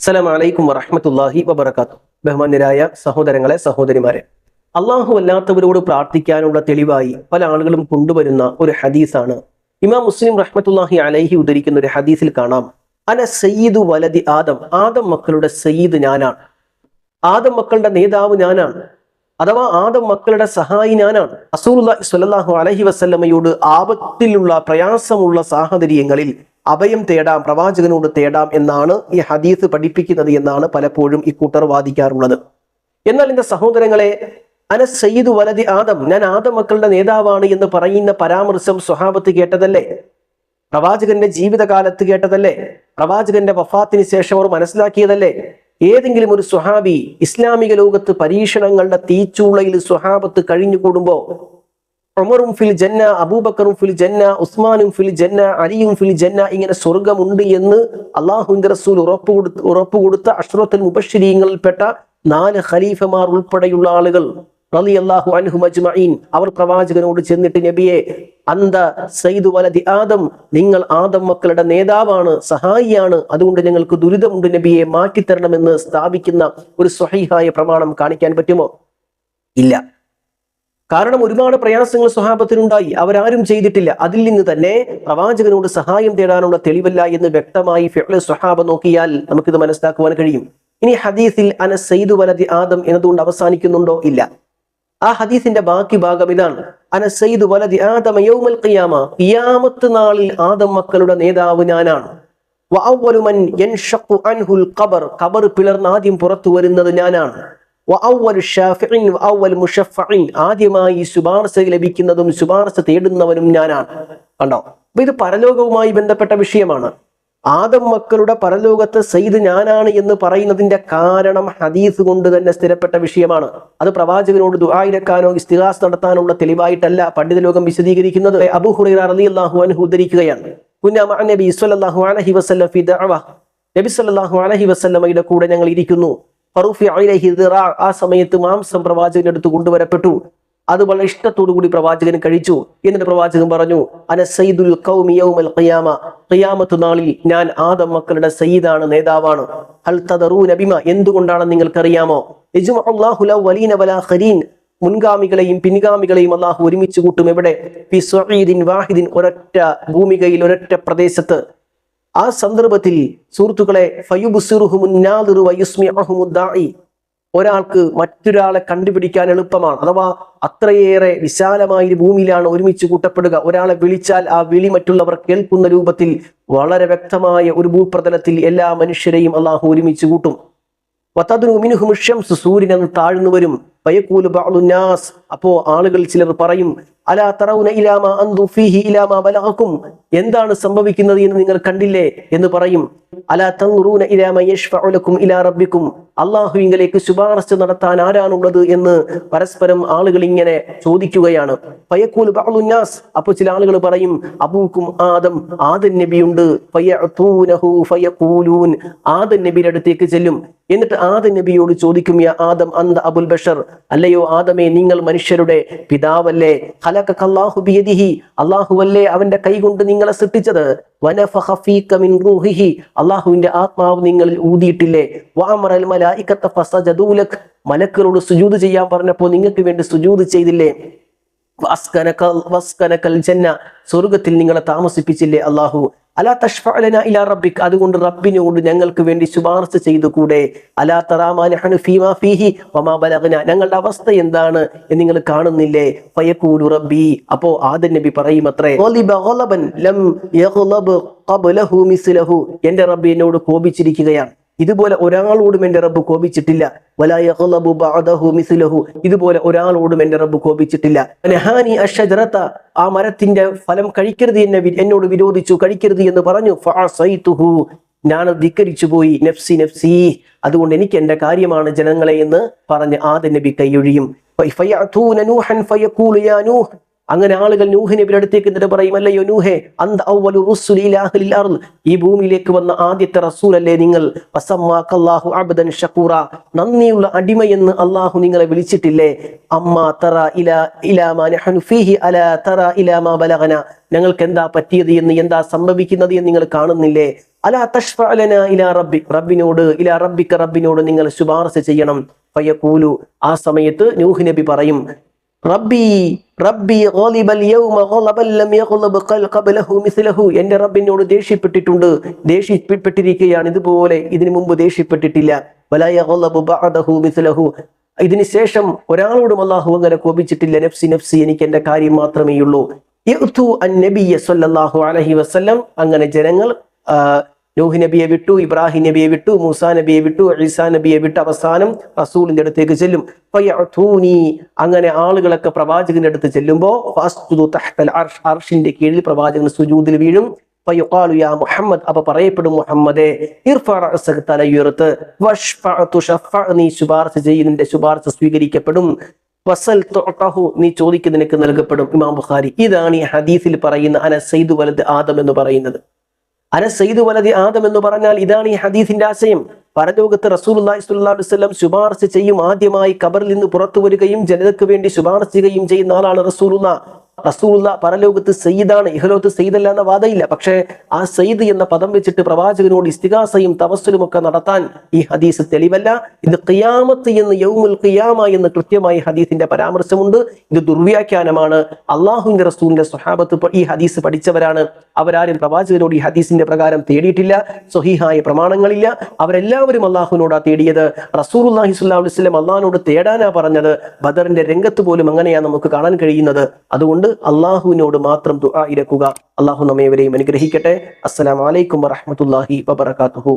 അസ്സലാമു അലൈക്കും വറഹ്മത്തുള്ളാഹി വബറകാതുഹു. ബഹുമാന്യരായ സഹോദരങ്ങളെ, സഹോദരിമാരെ, അള്ളാഹു അല്ലാത്തവരോട് പ്രാർത്ഥിക്കാനുള്ള തെളിവായി പല ആളുകളും കൊണ്ടുവരുന്ന ഒരു ഹദീസാണ്. ഇമാം മുസ്ലിം റഹ്മത്തുള്ളാഹി അലൈഹി ഉദ്ധരിക്കുന്ന ഒരു ഹദീസിൽ കാണാം, അന സയ്യിദു വലദി ആദം, ആദം മക്കളുടെ സയ്യിദ് ഞാനാണ്, ആദം മക്കളുടെ നേതാവ് ഞാനാണ്, അഥവാ ആദം മക്കളുടെ സഹായി ഞാനാണ്. റസൂലുള്ളാഹി സ്വല്ലല്ലാഹു അലൈഹി വസല്ലമയോട് ആപത്തിലുള്ള പ്രയാസമുള്ള സാഹചര്യങ്ങളിൽ അഭയം തേടാം, പ്രവാചകനോട് തേടാം എന്നാണ് ഈ ഹദീസ് പഠിപ്പിക്കുന്നത് എന്നാണ് പലപ്പോഴും ഇക്കൂട്ടർ വാദിക്കാറുള്ളത്. എന്നാൽ എന്റെ സഹോദരങ്ങളെ, അന സയ്യിദു വലദി ആദം, ഞാൻ ആദം മക്കളുടെ നേതാവാണ് എന്ന് പറയുന്ന പരാമർശം സ്വഹാബത്ത് കേട്ടതല്ലേ? പ്രവാചകന്റെ ജീവിതകാലത്ത് കേട്ടതല്ലേ? പ്രവാചകന്റെ വഫാത്തിന് ശേഷം അവർ മനസ്സിലാക്കിയതല്ലേ? ഏതെങ്കിലും ഒരു സ്വഹാബി ഇസ്ലാമിക ലോകത്ത് പരീക്ഷണങ്ങളുടെ തീച്ചൂളയിൽ സ്വഹാബത്ത് കഴിഞ്ഞുകൂടുമ്പോ ഉമറും ഫിൽ ജന്ന, അബൂബക്കറും ഫിൽ ജന്ന, ഉസ്മാനും ഫിൽ ജന്ന, അലിയും ഫിൽ ജന്ന, ഇങ്ങനെ സ്വർഗമുണ്ട് എന്ന് അള്ളാഹുവിന്റെ റസൂൽ ഉറപ്പ് കൊടുത്ത അഷ്റത്തുൽ മുബശ്ശിരീങ്ങളിൽപ്പെട്ട 4 ഖലീഫമാർ ഉൾപ്പെടെയുള്ള ആളുകൾ റളിയല്ലാഹു അൻഹും അജ്മഈൻ, അവർ പ്രവാചകനോട് ചെന്നിട്ട്, നബിയെ, അന്ത സയ്യിദു വലദി ആദം, നിങ്ങൾ ആദം മക്കളുടെ നേതാവാണ്, സഹായിയാണ്, അതുകൊണ്ട് ഞങ്ങൾക്ക് ദുരിതമുണ്ട് നബിയെ, മാറ്റിത്തരണമെന്ന് സ്ഥാപിക്കുന്ന ഒരു സ്വഹീഹായ പ്രമാണം കാണിക്കാൻ പറ്റുമോ? ഇല്ല. കാരണം ഒരുപാട് പ്രയാസങ്ങൾ സ്വഹാബത്തിനുണ്ടായി, അവരാരും ചെയ്തിട്ടില്ല. അതിൽ നിന്ന് തന്നെ പ്രവാചകനോട് സഹായം തേടാനുള്ള തെളിവല്ല എന്ന് വ്യക്തമായി ഫിഅ്ൽ സ്വഹാബ നോക്കിയാൽ നമുക്കിത് മനസ്സിലാക്കുവാൻ കഴിയും. ഇനി ഹദീസിൽ അന സയ്യിദു വലദി ആദം എന്നതുകൊണ്ട് അവസാനിക്കുന്നുണ്ടോ? ഇല്ല. ആ ഹദീസിന്റെ ബാക്കി ഭാഗം ഇതാണ്, അന സയ്യിദു വലദി ആദമ യൗമൽ ഖിയാമ, ഖിയാമത്ത് നാളിൽ ആദം മക്കളുടെ നേതാവ് ഞാനാണ്. വ അവ്വലു മൻ യൻഷഖു അൻഹുൽ ഖബർ, ഖബർ പിളർന്ന് ആദ്യം പുറത്തു വരുന്നത് ഞാനാണ്. വ അവ്വലു ശാഫിഇൻ വ അവ്വലു മുശഫഇൻ, ആദ്യമായി ശുപാർശ ലഭിക്കുന്നതും ശുപാർശ തേടുന്നവനും ഞാനാണ്. കണ്ടോ? അപ്പൊ ഇത് പരലോകവുമായി ബന്ധപ്പെട്ട വിഷയമാണ്. ആദം മക്കളുടെ പരലോകത്ത് സയ്യിദ് ഞാനാണ് എന്ന് പറയുന്നതിന്റെ കാരണം ഹദീസ് കൊണ്ട് തന്നെ സ്ഥിരപ്പെട്ട വിഷയമാണ്. അത് പ്രവാചകനോട് ദുആയിരക്കാനോ ഇസ്തിഗാസ് നടത്താനുള്ള തെളിവായിട്ടല്ല പണ്ഡിത ലോകം വിശദീകരിക്കുന്നത്. അബൂ ഹുറൈറ റളിയല്ലാഹു അൻഹു ഉദ്ധരിക്കുകയാണ്, കുന്നാ മഅ നബി സ്വല്ലല്ലാഹു അലൈഹി വസല്ലം ഫി ദഅവ, നബി സ്വല്ലല്ലാഹു അലൈഹി വസല്ലമയുടെ കൂടെ ഞങ്ങൾ ഇരിക്കുന്നു. ഫറുഫിഅ ഇലൈഹി ദിറാ, ആ സമയത്ത് മാംസം പ്രവാചകന്റെ അടുത്ത് കൊണ്ടുവരപ്പെട്ടു. അത് വളരെ ഇഷ്ടത്തോടു കൂടി പ്രവാചകൻ കഴിച്ചു. എന്നിട്ട് പ്രവാചകൻ പറഞ്ഞു, അന സയ്യിദുൽ ഖൗമി യൗമൽ ഖിയാമ, ഖിയാമത്ത് നാളിൽ ഞാൻ ആദം മക്കളുടെ സയ്യിദാണ്, നേതാവാണ്. ഹൽ തദറൂന ബിമ, എന്തുകൊണ്ടാണെന്ന് നിങ്ങൾക്കറിയാമോ? യജ്മഉല്ലാഹു ലവ്വലീന വലാഖിരീൻ, മുൻഗാമികളെയും പിൻഗാമികളെയും അല്ലാഹു ഒരുമിച്ച് കൂട്ടും. എവിടെ? ഫി സ്വഈദിൻ വാഹിദിൻ, ഒരൊറ്റ ഭൂമികയിൽ, ഒരൊറ്റ പ്രദേശത്ത്. ആ സന്ദർഭത്തിൽ സുഹൃത്തുക്കളെ, ഫയുബ്സിറുഹുമുൻ നാദിറു വയുസ്മിഉഹുമുദ് ദാഇ, ഒരാൾക്ക് മറ്റൊരാളെ കണ്ടുപിടിക്കാൻ എളുപ്പമാണ്. അഥവാ അത്രയേറെ വിശാലമായ ഒരു ഭൂമിയിലാണ് ഒരുമിച്ച് കൂട്ടപ്പെടുക. ഒരാളെ വിളിച്ചാൽ ആ വിളി മറ്റുള്ളവർ കേൾക്കുന്ന രൂപത്തിൽ വളരെ വ്യക്തമായ ഒരു ഭൂപ്രതലത്തിൽ എല്ലാ മനുഷ്യരെയും അള്ളാഹു ഒരുമിച്ച് കൂട്ടും. സൂര്യൻ എന്ന് താഴ്ന്നു വരും. അപ്പോ ആളുകൾ ചിലർ പറയും, അലാ തറൗന ഇലാ മാ അൻതും ഫീഹി ഇലാ മാ ബലഗകും, എന്താണ് സംഭവിക്കുന്നത് എന്ന് നിങ്ങൾ കണ്ടില്ലേ എന്ന് പറയും. അലാ തൻറുന ഇലാ മാ യശ്ഫഉ ലക്കും ഇലാ റബ്ബിക്കും, അല്ലാഹുവിങ്കലേക്ക് ശുപാർശ നടത്താൻ ആരാണുള്ളത് എന്ന് പരസ്പരം ആളുകൾ ഇങ്ങനെ ചോദിക്കുകയാണ്. ഫയഖൂലു ബഅ്ദുന്നാസ്, അപ്പോൾ ചില ആളുകൾ പറയും, അബൂക്കും ആദം, ആദം നബിയുണ്ട്. ഫയഅതൂനഹു ഫയഖൂലൂൻ, ആദം നബിയുടെ അടുത്തേക്ക് ചെല്ലും. എന്നിട്ട് ആദം നബിയോട് ചോദിക്കും, യാ ആദം അന്ത അബുൽ ബഷർ, അല്ലയോ ആദമേ, നിങ്ങൾ മനുഷ്യരുടെ പിതാവല്ലേ? ഖലഖകല്ലാഹു ബിയദിഹി, അല്ലാഹുവല്ലേ അവന്റെ കൈകൊണ്ട് നിങ്ങളെ സൃഷ്ടിച്ചത്. വനഫഖ ഫീക മിൻ റൂഹിഹി, അല്ലാഹുവിന്റെ ആത്മാവ് നിങ്ങളിൽ ഊതിയിട്ടില്ലേ? വഅമറൽ മലായികത ഫസജദൂ ലക്, മലക്കുകളോട് സുജൂദ് ചെയ്യാൻ പറഞ്ഞപ്പോൾ നിങ്ങൾക്ക് വേണ്ടി സുജൂദ് ചെയ്തില്ലേ? വസ്കനകൽ ജന്ന, സ്വർഗ്ഗത്തിൽ നിങ്ങളെ താമസിപ്പിച്ചില്ലേ അല്ലാഹു? അലാ തശ്ഫഉ ലനാ ഇലാ റബ്ബിക്, അതുകൊണ്ട് റബ്ബിനോട് ഞങ്ങൾക്ക് വേണ്ടി ശുപാർശ ചെയ്തു കൂടെ? അലാ തറാ മാ നഹ്നു ഫീമാ ഫീഹി വമാ ബലഗ്നാ, ഞങ്ങളുടെ അവസ്ഥ എന്താണ് എന്ന് നിങ്ങൾ കാണുന്നില്ലേ? ഫയഖൂലു റബ്ബി, അപ്പോ ആദം നബി പറയും അത്രേ, ഗളിബ ഗളബൻ ലം യഗ്ളബ് ഖബ്ലഹു മിസ്ലഹു, എന്റെ റബ്ബ് എന്നോട് കോപിച്ചിരിക്കുകയാണ്, ഇതുപോലെ ഒരാളോടും എന്റെ റബ്ബ് കോപിച്ചിട്ടില്ല. വലാ യഗ്ളബു ബഅദഹു മിസ്ലഹു, ഇതുപോലെ ഒരാളോടും എന്റെ റബ്ബ് കോപിച്ചിട്ടില്ല. നഹാനി അഷ്ജറത, ആ മരത്തിന്റെ ഫലം കഴിക്കരുത് എന്നോട് വിരോധിച്ചു, കഴിക്കരുത് എന്ന് പറഞ്ഞു. ഫഅസൈതുഹു, ഞാൻ ധിക്കരിച്ചു പോയി. നഫ്സി നഫ്സി, അതുകൊണ്ട് എനിക്ക് എന്റെ കാര്യമാണ് ജനങ്ങളെ എന്ന് പറഞ്ഞ് ആദം നബി കൈയൊഴിയും. ഫയഅതൂന നൂഹൻ ഫയഖൂലു യാ നൂഹ്, അങ്ങനെ ആളുകൾ നൂഹ് നബിയുടെ അടുത്തേക്ക് എന്നിട്ട് പറയും, അല്ലയോ നൂഹേ, അന്ത അവ്വലു റുസുലി ഇലാ അഹ്ലിൽ അർള്, ഈ ഭൂമിയിലേക്ക് വന്ന ആദ്യത്തെ റസൂലല്ലേ നിങ്ങൾ? വസമ്മാകല്ലാഹു അബ്ദൻ ശകൂറ, നന്ദിയുള്ള അടിമയെന്ന് അല്ലാഹു നിങ്ങളെ വിളിച്ചിട്ടില്ലേ? അമ്മാ തറ ഇലാ മാ നഹ്നു ഫീഹി അലാ തറ ഇലാ മാ ബലഗന, ഞങ്ങൾക്ക് എന്താ പറ്റിയത് എന്ന്, എന്താ സംഭവിക്കുന്നത് എന്ന് നിങ്ങൾ കാണുന്നില്ലേ? അലാ തശ്ഫഅ ലനാ ഇലാ റബ്ബിക്, റബ്ബിനോട് നിങ്ങൾ ശുപാർശ ചെയ്യണം. ഫയഖൂലു, ആ സമയത്ത് നൂഹ് നബി പറയും, റബ്ബി ഗളിബൽ യൗമ ഗളബൻ ലം യഗ്ളബ് ഖബ്ലഹു മിസ്ലഹു, എന്റെ റബ്ബിനോട് ദേഷ്യപ്പെട്ടിരിക്കുകയാണ്, ഇതുപോലെ ഇതിനു മുമ്പ് ദേഷ്യപ്പെട്ടിട്ടില്ല. വലാ യഗ്ളബു ബഅദഹു മിസ്ലഹു, ഇതിന് ശേഷം ഒരാളോടും അല്ലാഹു അങ്ങനെ കോപിച്ചിട്ടില്ല. നഫ്സി നഫ്സി, എനിക്ക് എന്റെ കാര്യം മാത്രമേയുള്ളൂ. യഅ്തു അൻ-നബിയ്യ സ്വല്ലല്ലാഹു അലൈഹി വസല്ലം, അങ്ങനെ ജനങ്ങൾ നൂഹ് നബിയെ വിട്ടു, ഇബ്രാഹിം നബിയെ വിട്ടു, മൂസാ നബിയെ വിട്ടു, ഈസാ നബിയെ വിട്ട് അവസാനം റസൂലിന്റെ അടുത്തേക്ക് ചെല്ലും. ഫയഅതൂനി, അങ്ങനെ ആളുകളൊക്കെ പ്രവാചകന്റെ അടുത്ത് ചെല്ലുമ്പോൾ ഫഅസ്ജുദു തഹ്തൽ അർശ്, അർശിന്റെ കീഴിൽ പ്രവാചകൻ സുജൂദിൽ വീഴും. ഫയഖാലു യാ മുഹമ്മദ്, അപ്പൊ പറയപ്പെടും, മുഹമ്മദേ, ഇർഫഅ റഅസക, തല ഉയർത്ത്, വശ്ഫഅ തുശഫഅ, നീ ശുപാർശ ചെയ്യും, നിന്റെ ശുപാർശ സ്വീകരിക്കപ്പെടും. വസൽ തുഅതഹു, നീ ചോദിക്കുന്നത് നിനക്ക് നൽകപ്പെടും. ഇമാം ബുഖാരി. ഇതാണ് ഈ ഹദീസിൽ പറയുന്ന അന സയ്യിദു വലദ് ആദം എന്ന് പറയുന്നത്. അന സയ്യിദു വലദി ആദം എന്ന് പറഞ്ഞാൽ ഇതാണ് ഈ ഹദീസിന്റെ ആശയം. പരലോകത്ത് റസൂലുള്ളാഹി സ്വല്ലല്ലാഹു അലൈഹി വസല്ലം ശുപാർശ ചെയ്യും. ആദ്യമായി ഖബറിൽ നിന്ന് പുറത്തു വരികയും ജനതയ്ക്ക് വേണ്ടി ശുപാർശ ചെയ്യുകയും ചെയ്യുന്ന ആളാണ് റസൂലുള്ള പരലോകത്ത് സയ്യിദാണ്, ഇഹലോകത്ത് സയ്യിദല്ല എന്ന വാദമില്ല. പക്ഷേ ആ സയ്യിദ് എന്ന പദം വെച്ചിട്ട് പ്രവാചകനോട് ഇസ്തിഗാസയും തവസ്സുലും ഒക്കെ നടത്താൻ ഈ ഹദീസ് തെളിവല്ല. ഇത് ഖിയാമത്ത് എന്ന്, യൗമുൽ ഖിയാമ എന്ന് കൃത്യമായി ഹദീസിന്റെ പരാമർശമുണ്ട്. ഇത് ദുർവ്യാഖ്യാനമാണ്. അള്ളാഹുവിന്റെ റസൂലിന്റെ സ്വഹാബത്ത് ഈ ഹദീസ് പഠിച്ചവരാണ്. അവരാരും പ്രവാചകനോട് ഈ ഹദീസിന്റെ പ്രകാരം തേടിയിട്ടില്ല. സ്വഹീഹായ പ്രമാണങ്ങളില്ല. അവരെല്ലാവരും അള്ളാഹുവിനോടാ തേടിയത്. റസൂലുള്ളാഹി സ്വല്ലല്ലാഹു അലൈഹി വസല്ലം അള്ളാഹിനോട് തേടാനാ പറഞ്ഞത്. ബദറിന്റെ രംഗത്ത് പോലും അങ്ങനെയാണ് നമുക്ക് കാണാൻ കഴിയുന്നത്. അതുകൊണ്ട് അള്ളാഹുവിനോട് മാത്രം ദുആ ഇരക്കുക. അള്ളാഹു നമ്മേവരെയും അനുഗ്രഹിക്കട്ടെ. അസ്സലാമു അലൈക്കും വറഹ്മത്തുള്ളാഹി വബറകാതുഹു.